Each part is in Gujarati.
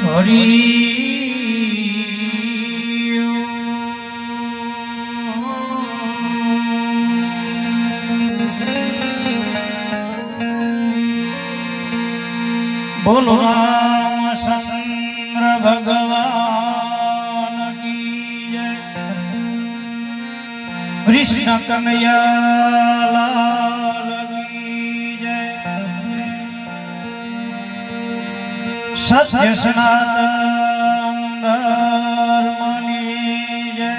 હરી બોલો રામચંદ્ર ભગવાન કી જય કૃષ્ણ કનૈયા લાલ કી જય સત્ય સનાતન ધર્મની જય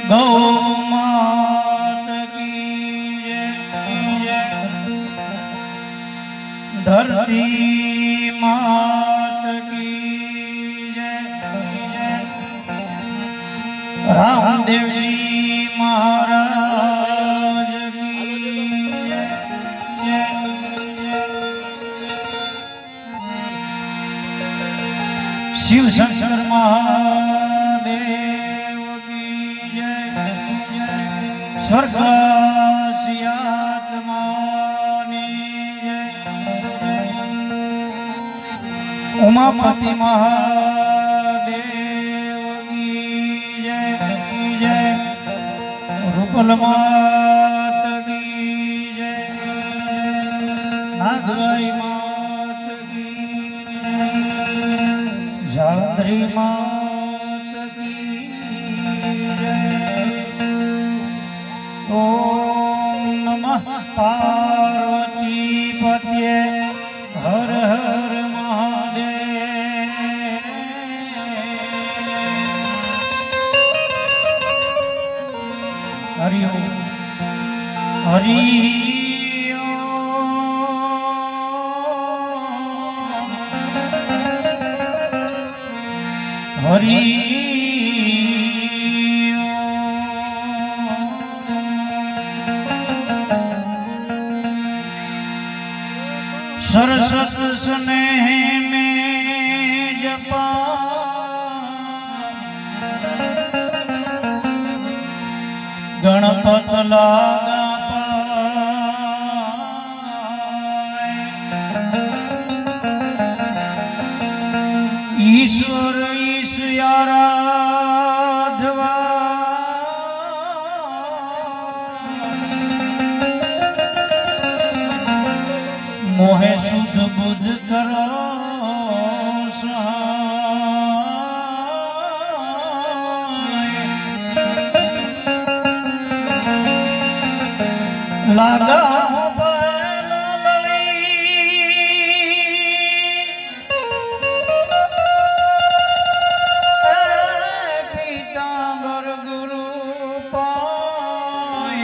ગૌ માત કી જય ધરતી માત કી જય રામદેવજી મહારાજ કી જય શિવ શંકર મહાદેવ કી જય સ્વર્ગવાસી આત્માની ઉમાપતિ મહાદેવ કી જય રૂપલ માત કી જય નાગભાઈ માત કી જય જાળંધરી માત કી જય ઓમ નમઃ પાર્વતી પતયે હર હર હરિ હરિ હરિ સરસત સ્નેહ में जपा गणपत लागा ईश्वर ईश्वराधवा मोहे शुद्ध बुद्ध करो लागा पीतांबर गुरु पाय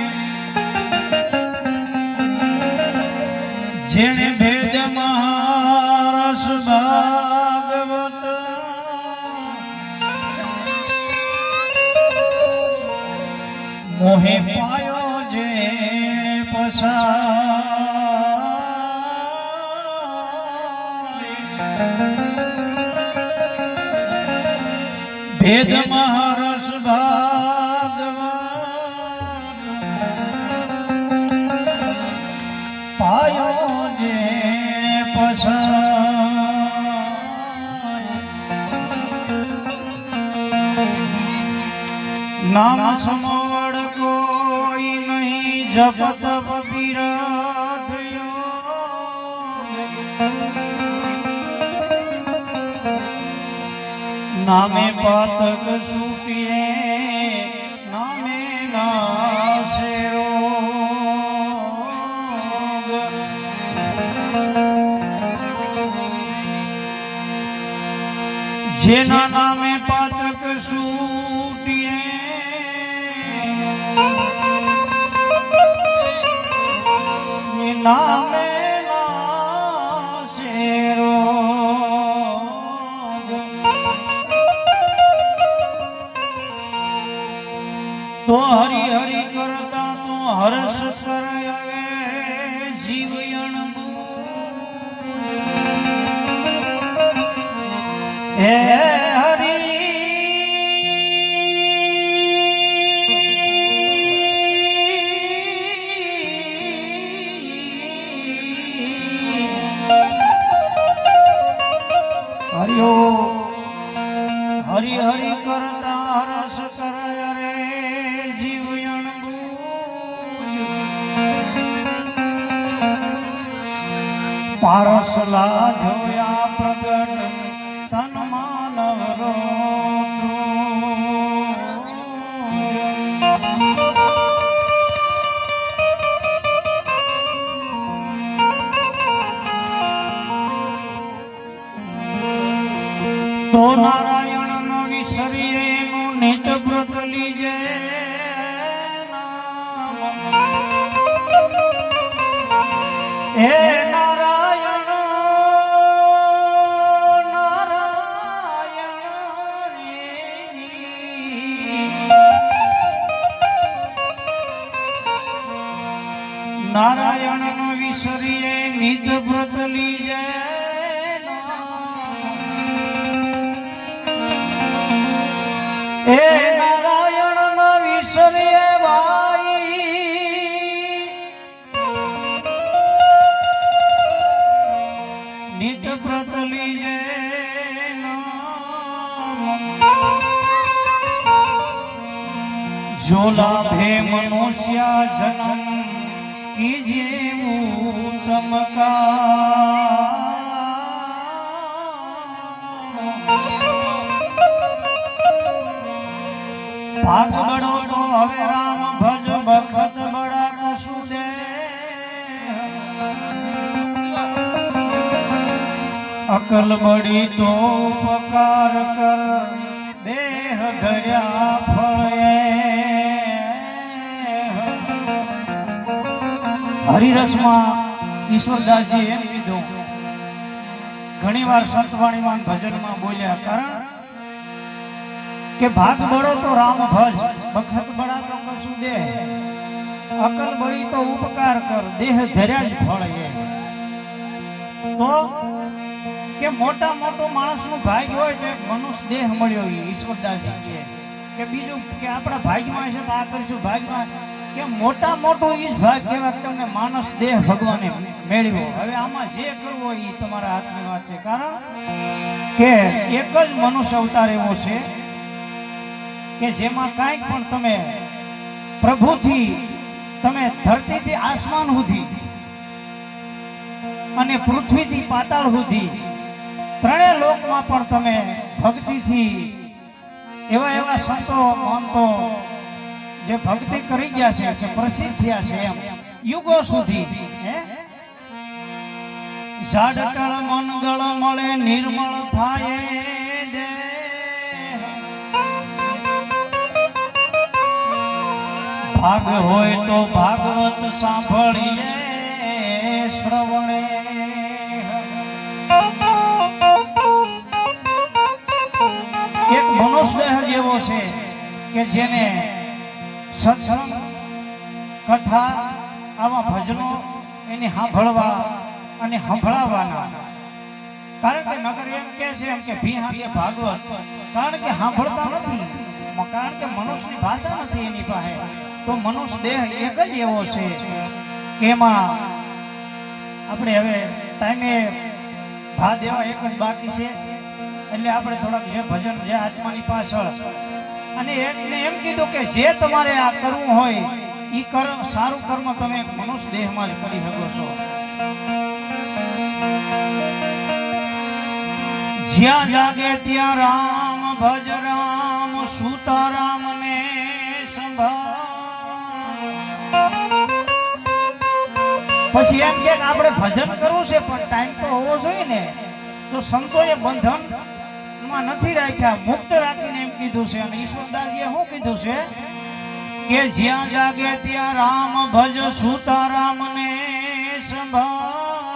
जेने भेद महारस भागवत मोहे पायो जे भेद महारस भागवत पायो जे नाम समवड़ कोई नहीं जपत भगीरथ नामे पातक सूटिए नामे नासे रोग जेना नामे पातक सूटिए नामे नासे रोग तो हरि हरि करता तो हर्ष करे जीवयण हे हरि પારસલા જોયા પ્રગટ તન માનવરો તો નારાયણ નો વિસરીએ નું નિત વ્રત લીજે હે નારાયણ નારાયણ નો વિસરીએ નિત વ્રત લીજે હે નારાયણ નો વિસરીએ નિત વ્રત લીજે જોલા ભે મનુષ્યા જન્મ કીજે ઉત્તમકા ભાગ બડો તો હવે રામ ભજ બખત બડા કસુ દે અકલ બડી તો ઉપકાર કર દેહ ધર્યા ફળે હરિરસમાં ઈશ્વરદાસજી એમ કીધું ઘણી વાર સંતવાણીમાં ભજનમાં બોલ્યા કારણ કે ભાગ બળો તો રામ ભજ બખત બડા તો કશું દે અકલ બળી તો ઉપકાર કર દેહ ધર્યા જ ફળ તો કે મોટા મોટો માણસનું ભાગ્ય હોય તો મનુષ્ય દેહ મળ્યો ઈશ્વરદાસજી કે બીજું કે આપણા ભાગ્યમાં છે તો આ કરીશું ભાગ્યમાં કે મોટા મોટો ઈ જ ભાગ કહેવાય કે તમને માણસ દેહ ભગવાને મેળવ્યો હવે આમાં જે કરવું હોય એ તમારા હાથની વાત છે કારણ કે એક જ મનુષ્ય અવતાર એવો છે કે જેમાં કાંઈક પણ તમે પ્રભુથી તમે ધરતીથી આસમાન સુધી અને પૃથ્વીથી પાતાળ સુધી ત્રણેય લોકમાં પણ તમે ભક્તિથી એવા એવા સંતો મહંતો જે ભક્તિ કરી ગયા છે કે પ્રસિદ્ધ થયા છે એમ યુગો સુધી ઝાડટળ મનગળ મળે નિર્મળ થાય ભાગ હોય તો ભાગવત સાંભળીએ શ્રવણે એક મનુષ્ય જેવો છે કે જેને સત્સંગ કથા આવા ભજનો એની સાંભળવા અને સંભળાવવાના કારણ કે નગર એમ કે છે એમ કે ભી ભાગવત કારણ કે સાંભળતા નથી કારણ કે મનુષ્યની ભાષા નથી એની પાસે તો મનુષ્ય દેહ એક જ એવો છે કે એમાં આપણે હવે ટાઈમે ભા દેવા એક જ બાકી છે એટલે આપણે થોડાક જે ભજન જે આત્માની પાછળ અને એમ કીધું કે જે તમારે આ કરવું હોય એ કર્મ સારું કર્મ તમે મનુષ્ય દેહમાં જ કરી શકો છો જ્યાં જાગે ત્યાં રામ ભજ રામ સુતા રામ ને પછી એમ કે આપણે ભજન કરવું છે પણ ટાઈમ તો હોવો જોઈએ ને તો સંતોએ બંધન માં નથી રાખ્યા મુક્ત રાખીને એમ કીધું છે અને ઈશ્વરદાસજીએ શું કીધું છે કે જ્યાં જાગે ત્યાં રામ ભજ સુતા રામ ને સંભાળ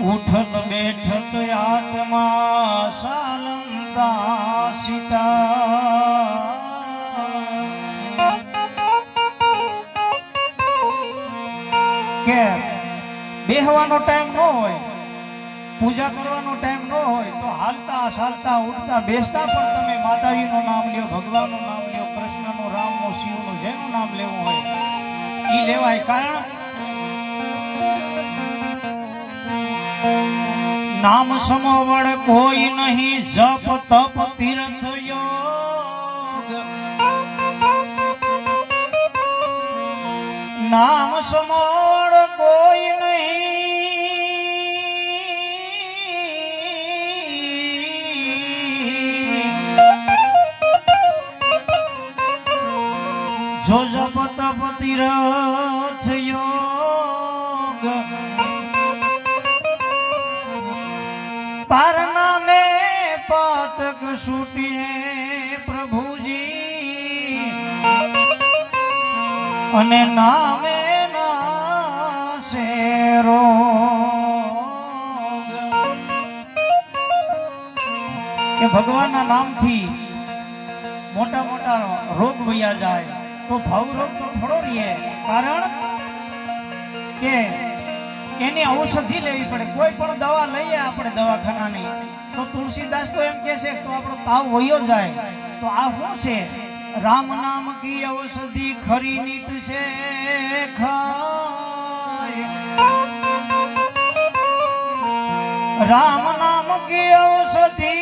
ઉઠત બેઠત આત્મા સાલંતા સીતા કે બેહવાનો ટાઈમ ન હોય પૂજા કરવાનો ટાઈમ ન હોય તો હાલતા ચાલતા ઉઠતા બેસતા પણ તમે માતાજીનું નામ લ્યો ભગવાનનું નામ લ્યો કૃષ્ણનું રામનું શિવનું જેનું નામ લેવું હોય એ લેવાય કારણ નામ સમવડ કોઈ નહીં જપ તપ તીર્થ યોગ નામ સમોડ કોઈ નહીં, જો જપત પતિરથ યોગ, તાર નામે પાતક છૂટીએ પ્રભુજી, અને નામે નાશે રોગ. કે ભગવાનના નામથી મોટા મોટા રોગ વયા જાય તો ભાવ રોગ તો થોડો રહે, કારણ કે એની ઔષધિ લેવી પડે. કોઈ પણ દવા લઈએ આપણે દવાખાનાની તો તુલસીદાસ તો એમ કહે છે તો આપણો તાવ વયો જાય. તો આ શું છે? રામ નામ કી ઔષધિ ખરી નીત છે ખાય, રામ નામ કી ઔષધિ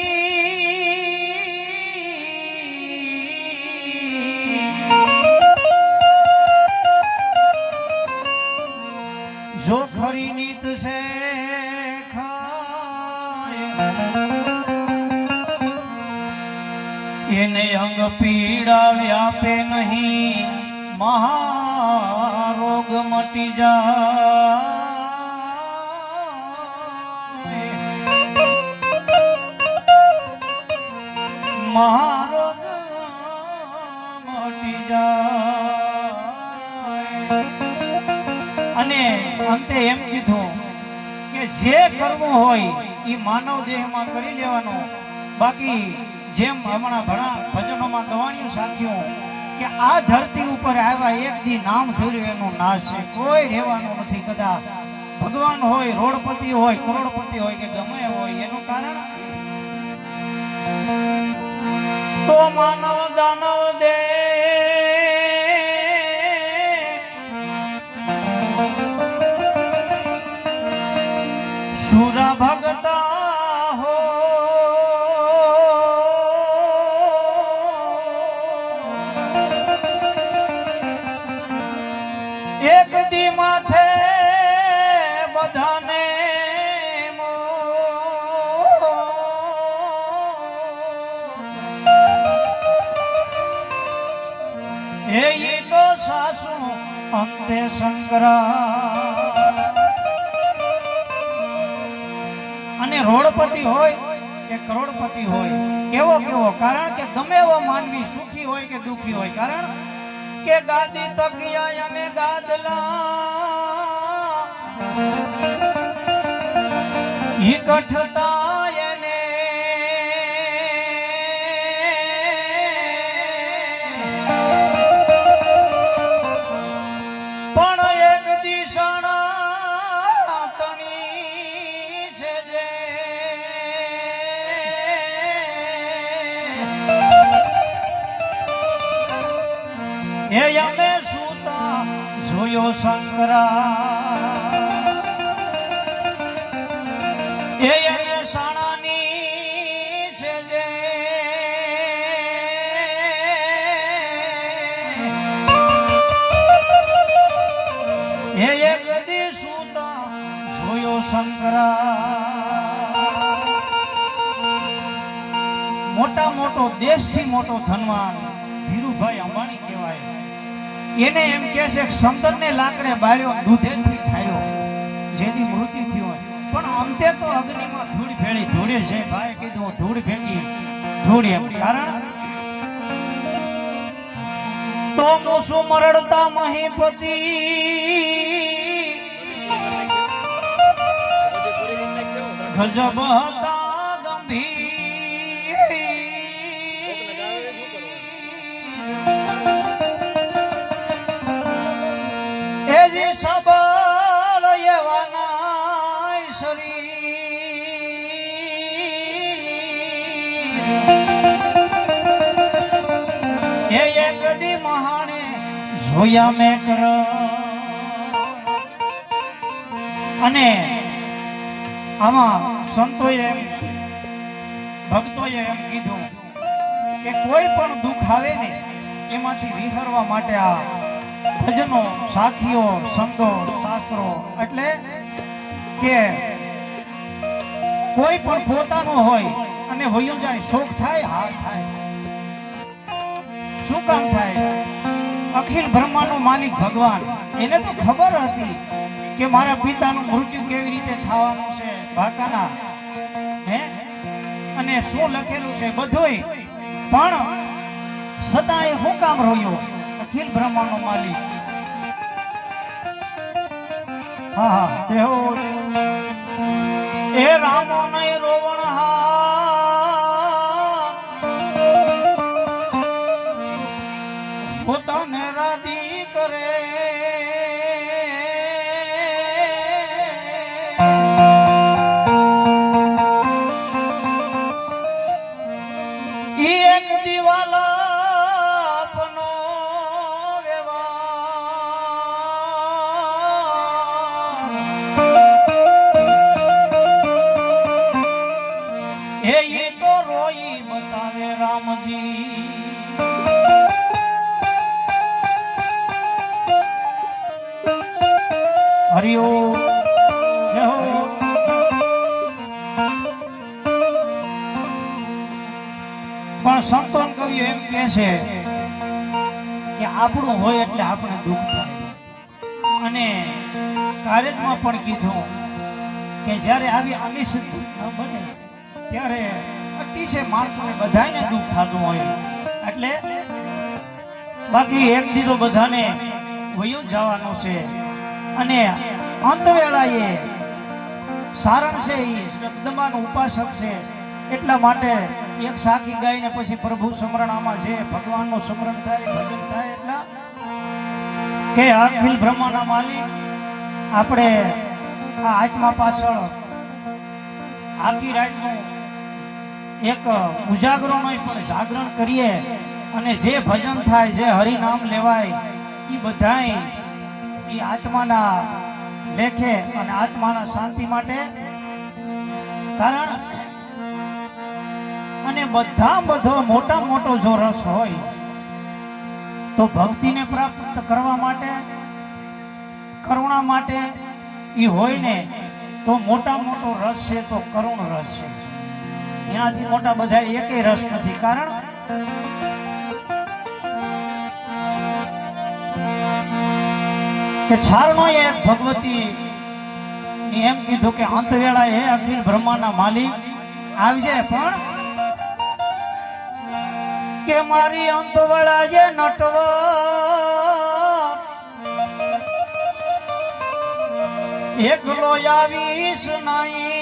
જો ખરી નીત છે ખાય, એને અંગ પીડા વ્યાપે નહીં, મહારોગ મટી જાય, મહારોગ મટી જાય. અને અંતે એમ કીધું કે જે કરવું હોય એ માનવ દેહમાં કરી લેવાનું. બાકી જેમ હમણાં ઘણા ભજનોમાં ગવાણ્યું સાખ્યું કે આ ધરતી ઉપર આવ્યા એક દી નામ ધર્યું એનું નાશ છે, કોઈ રહેવાનું નથી. કદાચ ભગવાન હોય, રોડપતિ હોય, કરોડપતિ હોય કે ગમે હોય, એનું કારણ તો માનવ દાનવ દે સુરા ભગતા હો, એક દી માથે બધાને એ તો સાસુ અંતે શંકરા. અને રોડપતિ હોય કે કરોડપતિ હોય, કેવો કેવો, કારણ કે ગમે એવો માનવી સુખી હોય કે દુખી હોય, કારણ કે ગાદી તકિયા અને ગાદલા ઇકઠતા એને પણ એક દિશાના તણી છે જે એ અમે સુતા જોયો શંકરા, એને શાણાની છે જે એક દી સુતા જોયો શંકરા. મોટા મોટો દેશથી મોટો ધનવાન ધીરુભાઈ અંબાણી કહેવાય. એને એમ કહે છે કે સંતને લાકડે બાળ્યો, દૂધેથી ઠાયો, જેની મૃત્યુ થયું, પણ અંતે તો અગ્નિમાં ધૂળ ભેળી ધૂળે છે. ભાઈ કીધું ધૂળ ભેગી ધૂળ, એમ કારણ તો મોસુ મરડતા મહીપતિ ગજબ હતા ગંભીર, એ જે સબળ એવાના શરીર, એ એક દી મહાણે જોયા મેં કર. અને આમાં સંતોએ એમ, ભક્તોએ એમ કીધું કે કોઈ પણ દુઃખ આવે ને એમાંથી વિહરવા માટે આ ભજનો, સાખીઓ, સંતો, શાસ્ત્રો, એટલે કે કોઈ પણ પોતાનો હોય અને વયું જાય, શોક થાય, હા થાય. શું કામ થાય? અખિલ બ્રહ્માંડનો માલિક ભગવાન, એને તો ખબર હતી કે મારા પિતાનું મૃત્યુ કેવી રીતે થવાનું છે ભાકાના, હે, અને શું લખેલું છે બધુંય, પણ છતાંય શું કામ રોયો? અખિલ બ્રહ્માંડનો માલિક. હા હા, તેઓ એ રામો નહીં રોવણ હા, પોતાને રાજી કરે. ઈ એક દિવાલ આપનો વ્યવહાર, એ તો રોઈ બતાવે રામજી. હરિઓમ, જય હો. પણ સંતોન કવિઓ એમ કહે છે કે આપણું હોય એટલે આપણે દુઃખ થાય. અને કાર્યમાં પણ કીધું કે જ્યારે આવી અનિષ્ટ ન બને ત્યારે અતિશય માણસોને બધાને દુઃખ થતું હોય. એટલે બાકી એક દીધો બધાને વયું જવાનું છે. અને અંતવેળાએ સારણ છે એ જગદંબાનો ઉપાસક છે, એટલા માટે એક સાખી ગાયને પછી પ્રભુ સ્મરણામાં છે, ભગવાનનું સ્મરણ થાય, ભજન થાય. એટલા કે અખિલ બ્રહ્માંડના માલિક આપણે આ આત્મા પાછળ આખી રાતનું એક ઉજાગરોનો પણ જાગરણ કરીએ, અને જે ભજન થાય, જે હરિનામ લેવાય, એ બધાય એ આત્માના લેખે અને આત્માના શાંતિ માટે. કારણ અને બધો મોટા મોટો જો રસ હોય તો ભક્તિને પ્રાપ્ત કરવા માટે, કરુણા માટે એ હોય ને, તો મોટા મોટો રસ છે તો કરુણ રસ છે. એનાથી મોટા બધા એકેય રસ નથી. કારણ કે છારનો એક ભગવતી એમ કીધું કે અંતવેળા હે અખિલ બ્રહ્માંડના માલિક આવજે, પણ કે મારી અંતવેળા જે નટવ એકલો આવીશ નહીં,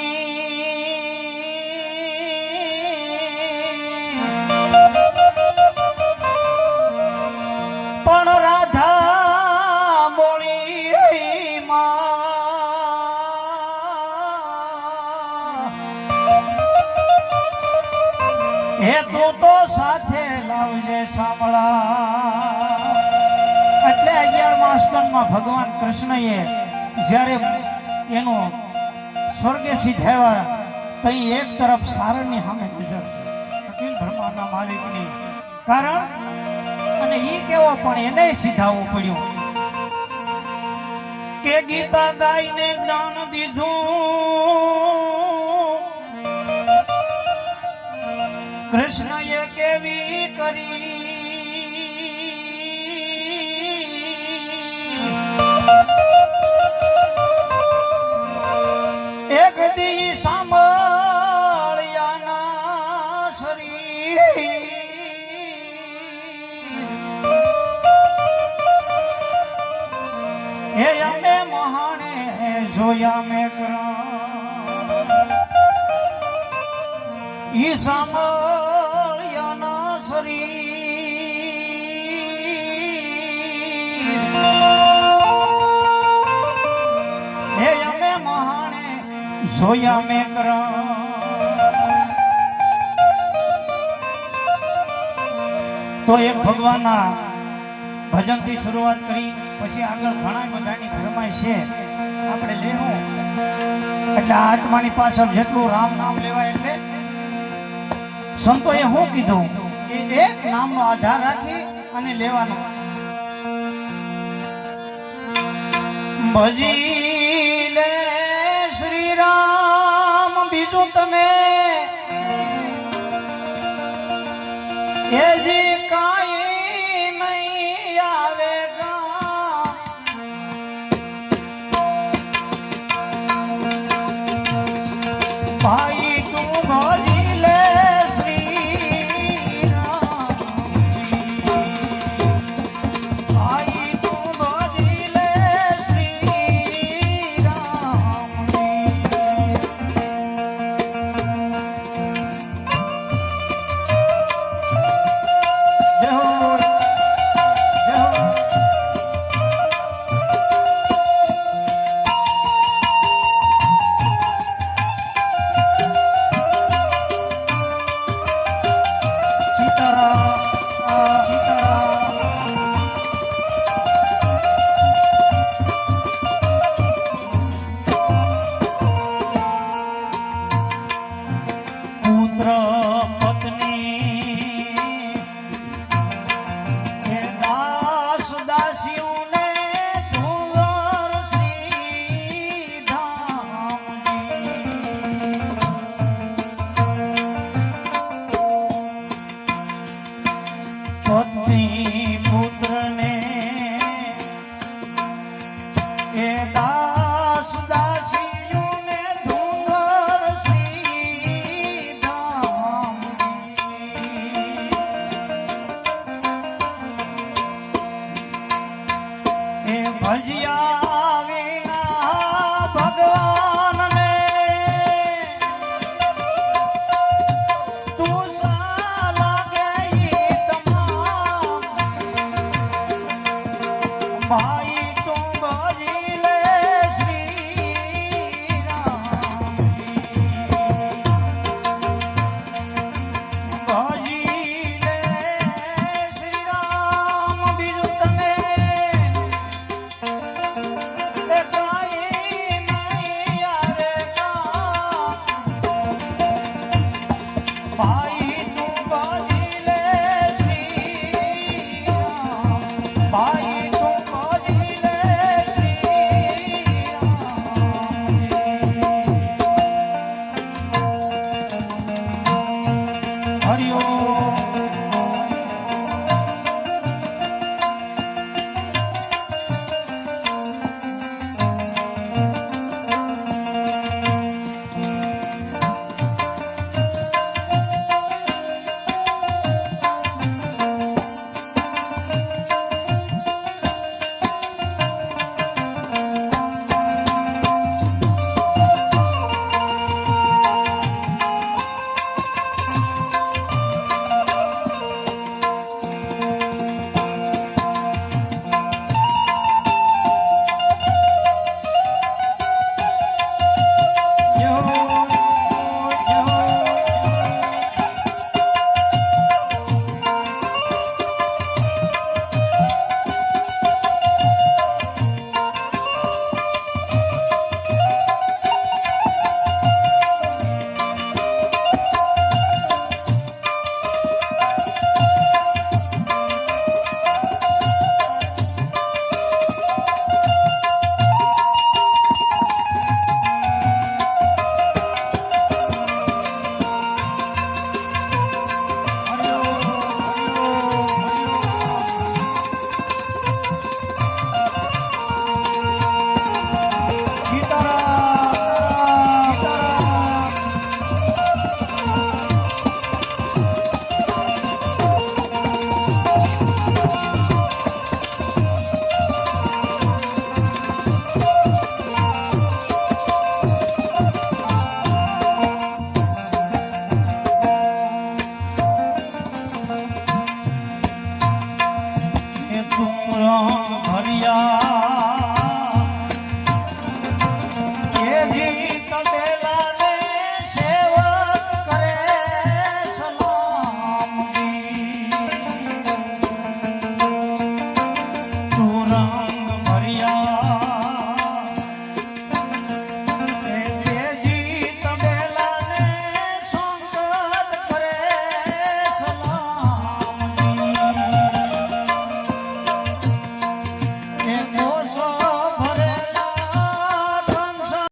પણ રાધા બોલી હે તું તો સાથે લાવજે સાંભળા. એટલે 11મા સ્કંદમાં ભગવાન કૃષ્ણએ જ્યારે એનું સ્વર્ગે સિદ્ધાવ્યા, તઈ એક તરફ સારણની સામે નજર છે, અખિલ બ્રહ્માંડના માલિકની. કારણ અને ઈ કેવો પણ એને સીધાવવું પડ્યું કે ગીતા ગાઈને જ્ઞાન દીધું, કૃષ્ણએ કેવી કરી, એક દી સાંભળ્યાના શરીર, હે અમે મહાણે જોયા મેં ઈ સાંભળ્યાના શરીર, હે અમે મહાણે જોયા મેં તો એક ભગવાનના ભજનથી શરૂઆત કરી, પછી આગળ ઘણા બધાની ફરમાઈ છે આપણે લેવું. એટલે આત્માની પાછળ જેટલું રામ નામ લેવાય, એટલે સંતોએ શું કીધું કે એક નામનો આધાર રાખી અને લેવાનો. ભજી લે શ્રી રામ બીજું તને એ જી કાઈ નહીં આવેગા ભાઈ તું ભજી લે શ્રી રામ ભાઈ તું ભજી લે શ્રી રામ જય હો જય હો સીતારામ પુત્ર પત્ની હે દાસ દાસીઓને ધુવર શ્રી ધામજી પત્ની પુત્રને એ દાસ દાસીઓને ધુંધર શ્રી ધામજી એ ભજ્યા વિના ભગવાનને તું સા લાગે ઈ તમામ ભાઈ તું ભજી લે શ્રી રામ ભજી લે શ્રી રામ બીજું તને એ કાઈ નહીં આવેગા ભાઈ તું ભજી લે શ્રી રામ ભાઈ તું ભજી લે શ્રી રામ હરિ ઓમ જય હો જય હો હરિ ઓમ હરિ ઓમ સીતારામ સીતારામ એ તુમરો ભરિયા